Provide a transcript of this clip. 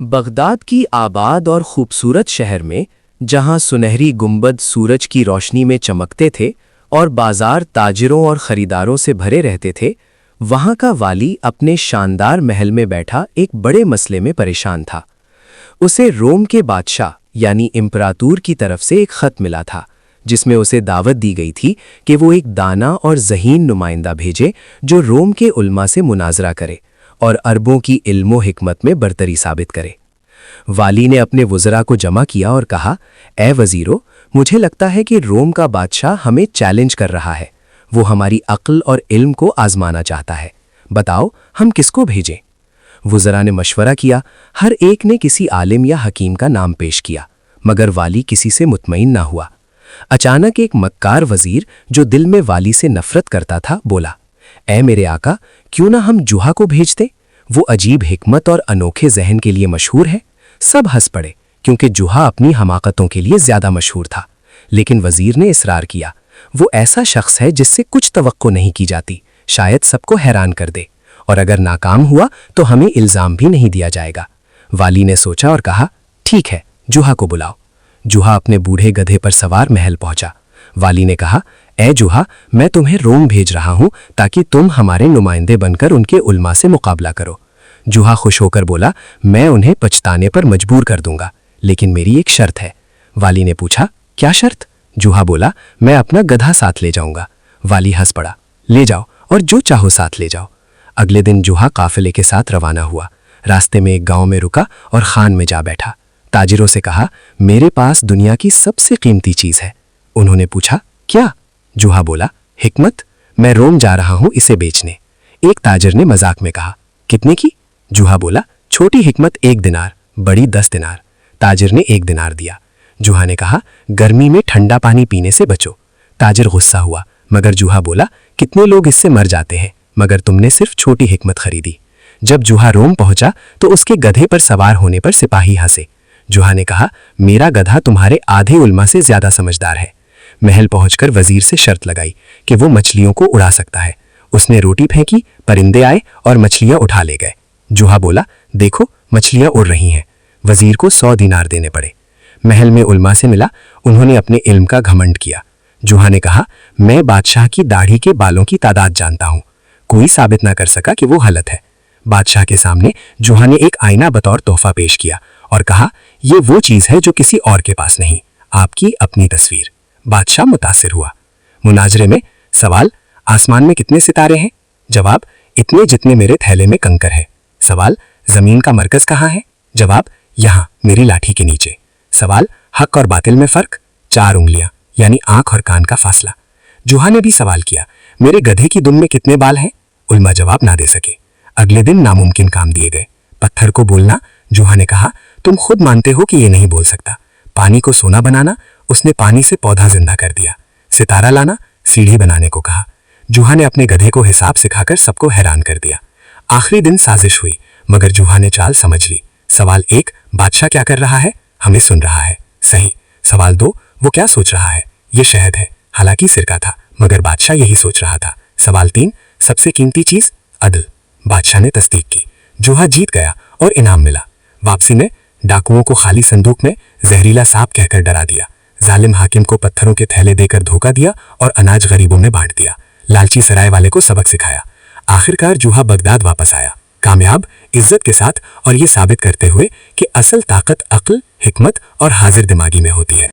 Baghdad की आबाद और खूबसूरत शहर में जहां सुनहरी गुंबद सूरज की रोशनी में चमकते थे और बाजार ताजिरों और खरीदारों से भरे रहते थे, वहां का वाली अपने शानदार महल में बैठा एक बड़े मसले में परेशान था। उसे रोम के बादशाह यानी इम्परातूर की तरफ से एक खत मिला था, जिसमें उसे दावत दी गई थी कि वो एक दाना और ज़हीन नुमाइंदा भेजे जो रोम के उलमा से मुनाजरा करे और अरबों की इल्मो हिकमत में बरतरी साबित करे। वाली ने अपने वज़रा को जमा किया और कहा, ए वज़ीरो, मुझे लगता है कि रोम का बादशाह हमें चैलेंज कर रहा है। वो हमारी अक्ल और इल्म को आजमाना चाहता है। बताओ हम किसको भेजें? वज़रा ने मशवरा किया। हर एक ने किसी आलिम या हकीम का नाम पेश किया, मगर वाली किसी से मुतमईन ना हुआ। अचानक एक मक्कार वज़ीर जो दिल में वाली से नफरत करता था बोला, ए मेरे आका, क्यों ना हम जुहा को भेज दें? वो अजीब हिकमत और अनोखे जहन के लिए मशहूर है। सब हंस पड़े क्योंकि जुहा अपनी हमाकतों के लिए ज्यादा मशहूर था। लेकिन वजीर ने इसरार किया, वो ऐसा शख्स है जिससे कुछ तवक्को नहीं की जाती, शायद सबको हैरान कर दे, और अगर नाकाम हुआ तो हमें इल्जाम भी नहीं दिया जाएगा। वाली ने सोचा और कहा, ठीक है, जुहा को बुलाओ। जुहा अपने बूढ़े गधे पर सवार महल पहुंचा। वाली ने कहा, ए जुहा, मैं तुम्हें रोम भेज रहा हूं ताकि तुम हमारे नुमाइंदे बनकर उनके उल्मा से मुकाबला करो। जुहा खुश होकर बोला, मैं उन्हें पछताने पर मजबूर कर दूंगा, लेकिन मेरी एक शर्त है। वाली ने पूछा, क्या शर्त? जुहा बोला, मैं अपना गधा साथ ले जाऊंगा। वाली हंस पड़ा, ले जाओ और जो चाहो साथ ले जाओ। अगले दिन जुहा काफिले के साथ रवाना हुआ। रास्ते में एक गांव में रुका और खान में जा बैठा। ताजिरों से कहा, मेरे पास दुनिया की सबसे कीमती चीज है। उन्होंने पूछा, क्या? जुहा बोला, हिकमत। मैं रोम जा रहा हूं इसे बेचने। एक ताजिर ने मजाक में कहा, कितने की? जुहा बोला, छोटी हिकमत 1 दिनार, बड़ी 10 दिनार। ताजिर ने 1 दिनार दिया। जुहा ने कहा, गर्मी में ठंडा पानी पीने से बचो। ताजिर गुस्सा हुआ, मगर जुहा बोला, कितने लोग इससे मर जाते हैं, मगर तुमने सिर्फ छोटी हिकमत खरीदी। जब जुहा रोम पहुंचा तो उसके गधे पर सवार होने पर सिपाही हंसे। जुहा ने कहा, मेरा गधा तुम्हारे आधे उल्मा से ज्यादा समझदार है। महल पहुंचकर वजीर से शर्त लगाई कि वो मछलियों को उड़ा सकता है। उसने रोटी फेंकी, परिंदे आए और मछलियां उठा ले गए। जुहा बोला, देखो मछलियां उड़ रही हैं। वजीर को 100 दिनार देने पड़े। महल में उल्मा से मिला, उन्होंने अपने इल्म का घमंड किया। जुहा ने कहा, मैं बादशाह की दाढ़ी के बालों की तादाद जानता हूं। कोई साबित ना कर सका कि वो गलत है। बादशाह के सामने जुहा ने एक आईना बतौर तोहफा पेश किया और कहा, यह वो चीज है जो किसी और के पास नहीं, आपकी अपनी तस्वीर। बादशाह मुतासिर हुआ। मुनाजरे में सवाल, आसमान में कितने सितारे हैं? जवाब, इतने जितने मेरे थैले में कंकर है। सवाल, जमीन का मरकज कहाँ है? जवाब, यहाँ मेरी लाठी के नीचे। सवाल, हक और बातिल में फर्क? 4 उंगलियां, यानी आंख और कान का फासला। जुहा ने भी सवाल किया, मेरे गधे की दुम में कितने बाल हैं? उल्मा जवाब ना दे सके। अगले दिन नामुमकिन काम दिए गए। पत्थर को बोलना। जुहा ने कहा, तुम खुद मानते हो कि ये नहीं बोल सकता। पानी को सोना बनाना। उसने पानी से पौधा जिंदा कर दिया। सितारा लाना। सीढ़ी बनाने को कहा। जुहा ने अपने गधे को हिसाब सिखाकर सबको हैरान कर दिया। आखिरी दिन साजिश हुई, मगर जुहा ने चाल समझ ली। सवाल 1, बादशाह क्या कर रहा है? हमें सुन रहा है। सही। सवाल 2, वो क्या सोच रहा है? ये शहद है, हालांकि सिरका था, मगर बादशाह यही सोच रहा था। सवाल 3, सबसे कीमती चीज? अदल। बादशाह ने तस्दीक की। जुहा जीत गया और इनाम मिला। वापसी में डाकुओं को खाली संदूक में जहरीला सांप कहकर डरा दिया। जालिम हाकिम को पत्थरों के थैले देकर धोखा दिया और अनाज गरीबों में बांट दिया। लालची सराय वाले को सबक सिखाया। आखिरकार जुहा बगदाद वापस आया, कामयाब, इज्जत के साथ, और ये साबित करते हुए कि असल ताकत अक्ल, हिकमत और हाजिर दिमागी में होती है।